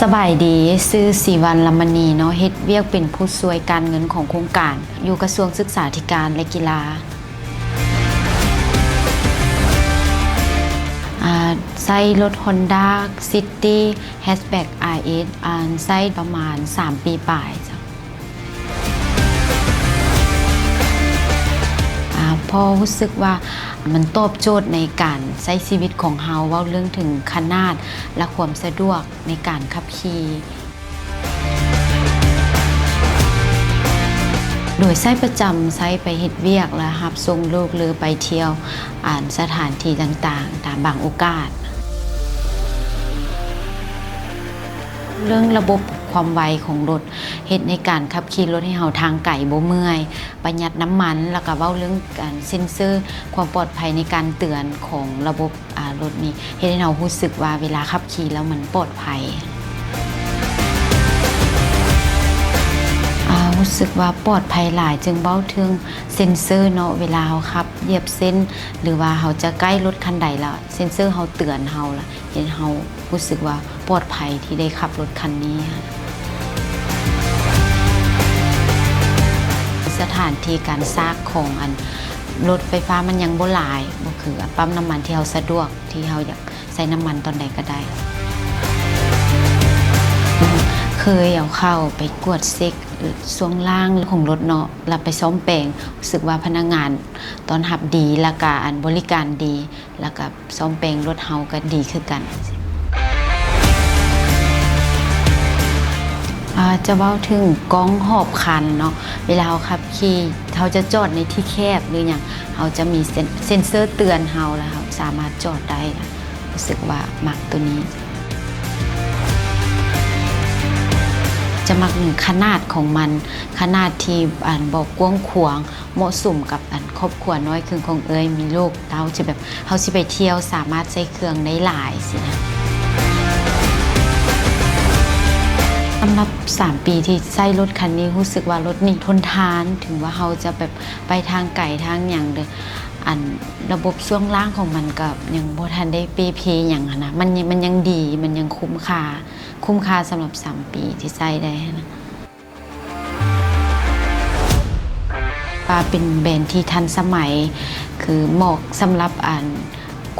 สบายดีซื้อสีวันลำมณีเนาะเฮ็ดเวียกเป็นผู้ช่วยการเงินของโครงการอยู่กระทรวงศึกษาธิการและกีฬาใส่รถ Honda City Hatchback RS ใส่ประมาณ3 ปีปลายจ้ะพอรู้สึกว่ามันตอบโจทย์ในการใช้ชีวิตของเฮาเว้าเรื่องถึงขนาดและความสะดวกในการขับขี่โดยใช้ประจำใช้ไปเฮ็ดเวียกและรับส่งลูกหรือไปเที่ยวสถานที่ต่างๆตามบางโอกาสเรื่องระบบความไวของรถเฮ็ดในการขับขี่รถให้เฮาทางไกลบ่เมื่อยประหยัดน้ำมันแล้วก็เว้าเรื่องการเซ็นเซอร์ความปลอดภัยในการเตือนของระบบรถนี้เฮ็ดให้เฮารู้สึกว่าเวลาขับขี่แล้วมันปลอดภัยรู้สึกว่าปลอดภัยหลายจึงเว้าถึงเซ็นเซอร์เนาะเวลาเฮาขับเหยียบเส้นหรือว่าเฮาจะใกล้รถคันใดแล้วเซ็นเซอร์เฮาเตือนเฮาแล้วเห็นเฮารู้สึกว่าปลอดภัยที่ได้ขับรถคันนี้สถานที่การซากของรถไฟฟ้ามันยังบ่หลายบ่คือปั๊มน้ำมันที่เฮาสะดวกที่เฮาอยากใส่น้ำมันตอนใดก็ได้เคยเอาเข้าไปกวดเช็คช่วงล่างของรถเนาะแล้วไปซ่อมแปลงรู้สึกว่าพนักงานตอนรับดีแล้วก็บริการดีแล้วก็ซ่อมแปลงรถเฮาก็ดีคือกันจะเว้าถึงกล้องหอบคันเนาะเวลาเราขับขี่เขาจะจอดในที่แคบหรืออย่างเขาจะมีเซ็นเซอร์เตือนเราแล้วเขาสามารถจอดได้นะรู้สึกว่ามักตัวนี้จะมักขนาดของมันขนาดที่บอกกว้างขวางเหมาะสมกับครอบครัวน้อยคือของเอ้ยมีลูกเต้าจะแบบเขาสิไปเที่ยวสามารถใช้เครื่องได้หลายสินะสำหรับ3 ปีที่ใช้รถคันนี้รู้สึกว่ารถนี่ทนทานถึงว่าเขาจะแบบไปทางไกลทางอย่างเด้อระบบช่วงล่างของมันกับยังบ่ทันได้เพอย่างนะมันยังดีมันยังคุ้มค่าสำหรับ3 ปีที่ใช้ได้นะเป็นแบรนด์ที่ทันสมัยคือเหมาะสำหรับ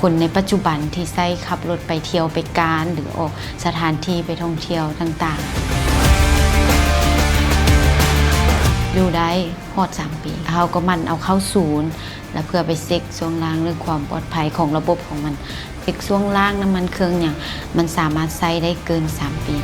คนในปัจจุบันที่ใช้ขับรถไปเที่ยวไปการหรือออกสถานที่ไปท่องเที่ยวต่างๆอยู่ได้ฮอด3 ปีเขาก็มันเอาเข้าศูนย์แล้วเพื่อไปเช็คช่วงล่างเรื่องความปลอดภัยของระบบของมันเช็คช่วงล่างน้ำมันเครื่องอย่างมันสามารถใช้ได้เกิน3 ปี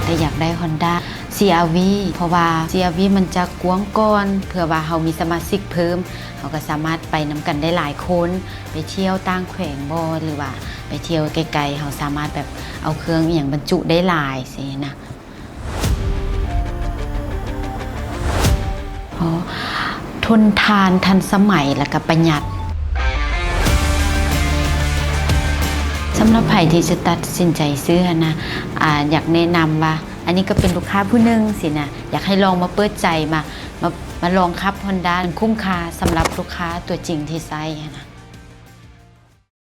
แต่อยากได้ Honda CR-V เพราะว่า CR-V มันจะกว้างก้อนเผื่อว่าเขามีสมาชิกเพิ่มเขาก็สามารถไปนำกันได้หลายคนไปเที่ยวต่างแขวงบ่หรือว่าไปเที่ยวไกลๆเขาสามารถแบบเอาเครื่องอย่างบรรจุได้หลายสินะทนทานทันสมัยและก็ประหยัดสำหรับใครที่จะตัดสินใจซื้อนะอยากแนะนำว่าอันนี้ก็เป็นลูกค้าผู้หนึ่งสินะอยากให้ลองมาเปิดใจมาลองขับ Honda คุ้มค่าสำหรับลูกค้าตัวจริงที่ใช้นะ